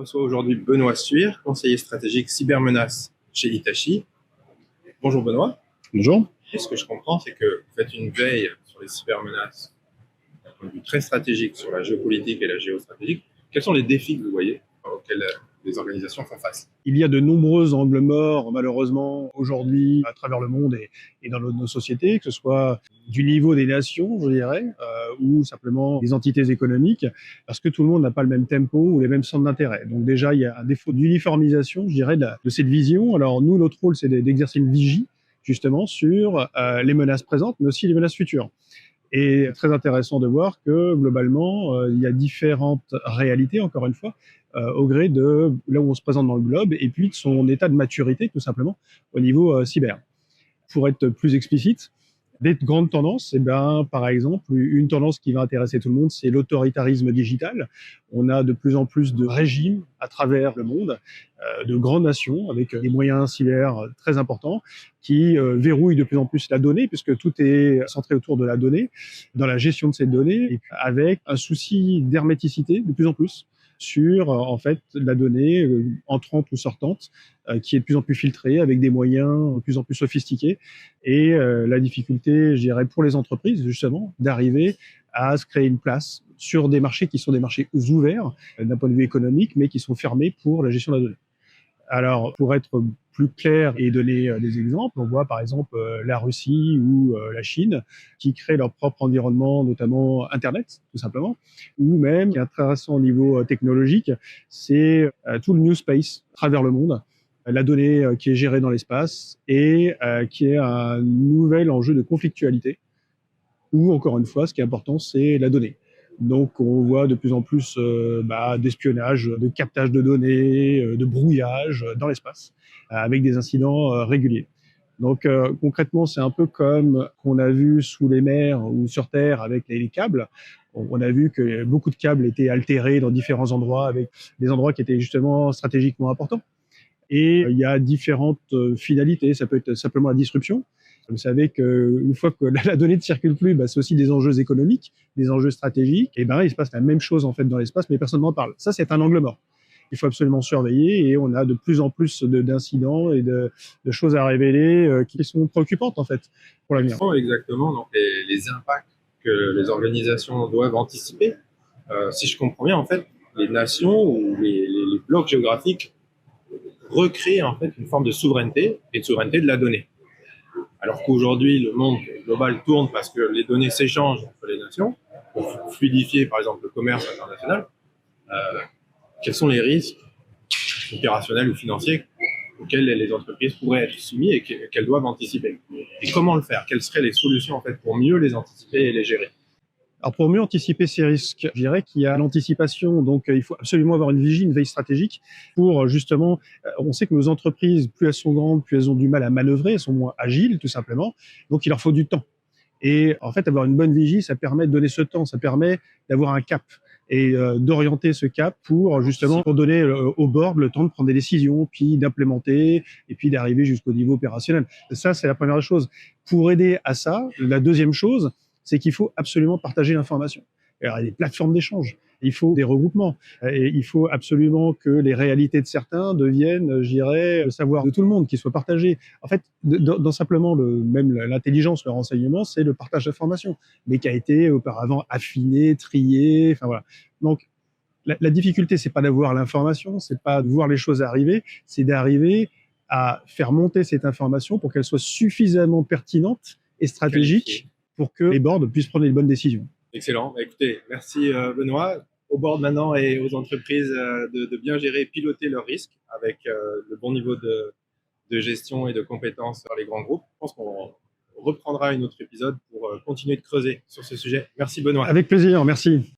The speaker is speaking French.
reçois aujourd'hui Benoît Suire, conseiller stratégique cybermenace chez Hitachi. Bonjour Benoît. Bonjour. Et ce que je comprends, c'est que vous faites une veille sur les cybermenaces d'un point de vue très stratégique sur la géopolitique et la géostratégie. Quels sont les défis que vous voyez auxquels les organisations font face? Il y a de nombreux angles morts, malheureusement, aujourd'hui, à travers le monde et dans nos sociétés, que ce soit du niveau des nations, je dirais, ou simplement des entités économiques, parce que tout le monde n'a pas le même tempo ou les mêmes centres d'intérêt. Donc déjà, il y a un défaut d'uniformisation, je dirais, de cette vision. Alors nous, notre rôle, c'est d'exercer une vigie, justement, sur les menaces présentes, mais aussi les menaces futures. Et très intéressant de voir que globalement, il y a différentes réalités, encore une fois, au gré de là où on se présente dans le globe et puis de son état de maturité, tout simplement, au niveau cyber. Pour être plus explicite, des grandes tendances, par exemple, une tendance qui va intéresser tout le monde, c'est l'autoritarisme digital. On a de plus en plus de régimes à travers le monde, de grandes nations avec des moyens cyber très importants qui verrouillent de plus en plus la donnée, puisque tout est centré autour de la donnée, dans la gestion de ces données, et avec un souci d'herméticité de plus en plus sur en fait la donnée entrante ou sortante, qui est de plus en plus filtrée avec des moyens de plus en plus sophistiqués et la difficulté, je dirais, pour les entreprises justement d'arriver à se créer une place sur des marchés qui sont des marchés ouverts d'un point de vue économique, mais qui sont fermés pour la gestion de la donnée. Alors, pour être plus clair et donner des exemples, on voit par exemple la Russie ou la Chine qui créent leur propre environnement, notamment Internet, tout simplement, ou même, qui est intéressant au niveau technologique, c'est tout le new space à travers le monde, la donnée qui est gérée dans l'espace et qui est un nouvel enjeu de conflictualité, où, encore une fois, ce qui est important, c'est la donnée. Donc, on voit de plus en plus d'espionnage, de captage de données, de brouillage dans l'espace, avec des incidents réguliers. Donc, concrètement, c'est un peu comme qu'on a vu sous les mers ou sur Terre avec les câbles. On a vu que beaucoup de câbles étaient altérés dans différents endroits, avec des endroits qui étaient justement stratégiquement importants. Et il y a différentes finalités. Ça peut être simplement la disruption. Vous savez qu'une fois que la donnée ne circule plus, c'est aussi des enjeux économiques, des enjeux stratégiques. Et il se passe la même chose en fait dans l'espace, mais personne n'en parle. Ça, c'est un angle mort. Il faut absolument surveiller et on a de plus en plus d'incidents et de choses à révéler qui sont préoccupantes en fait pour l'avenir. Quels sont exactement donc, les impacts que les organisations doivent anticiper? Si je comprends bien, en fait, les nations ou les blocs géographiques recréent en fait une forme de souveraineté et de souveraineté de la donnée. Alors qu'aujourd'hui, le monde global tourne parce que les données s'échangent entre les nations pour fluidifier, par exemple, le commerce international. Quels sont les risques opérationnels ou financiers auxquels les entreprises pourraient être soumises et qu'elles doivent anticiper? Et comment le faire? Quelles seraient les solutions en fait pour mieux les anticiper et les gérer? Alors pour mieux anticiper ces risques, je dirais qu'il y a l'anticipation, donc il faut absolument avoir une vigie, une veille stratégique pour justement, on sait que nos entreprises, plus elles sont grandes, plus elles ont du mal à manœuvrer, elles sont moins agiles tout simplement, donc il leur faut du temps. Et en fait, avoir une bonne vigie, ça permet de donner ce temps, ça permet d'avoir un cap et d'orienter ce cap pour justement pour donner au board le temps de prendre des décisions, puis d'implémenter et puis d'arriver jusqu'au niveau opérationnel. Ça, c'est la première chose. Pour aider à ça, la deuxième chose, c'est qu'il faut absolument partager l'information. Alors, il y a des plateformes d'échange, il faut des regroupements, et il faut absolument que les réalités de certains deviennent, je dirais, le savoir de tout le monde, qui soit partagé. En fait, dans simplement même l'intelligence, le renseignement, c'est le partage d'informations, mais qui a été auparavant affiné, trié, enfin voilà. Donc, la difficulté, c'est pas d'avoir l'information, c'est pas de voir les choses arriver, c'est d'arriver à faire monter cette information pour qu'elle soit suffisamment pertinente et stratégique pour que les boards puissent prendre les bonnes décisions. Excellent. Écoutez, merci Benoît. Au board maintenant et aux entreprises de bien gérer et piloter leurs risques avec le bon niveau de gestion et de compétences dans les grands groupes. Je pense qu'on reprendra un autre épisode pour continuer de creuser sur ce sujet. Merci Benoît. Avec plaisir, merci.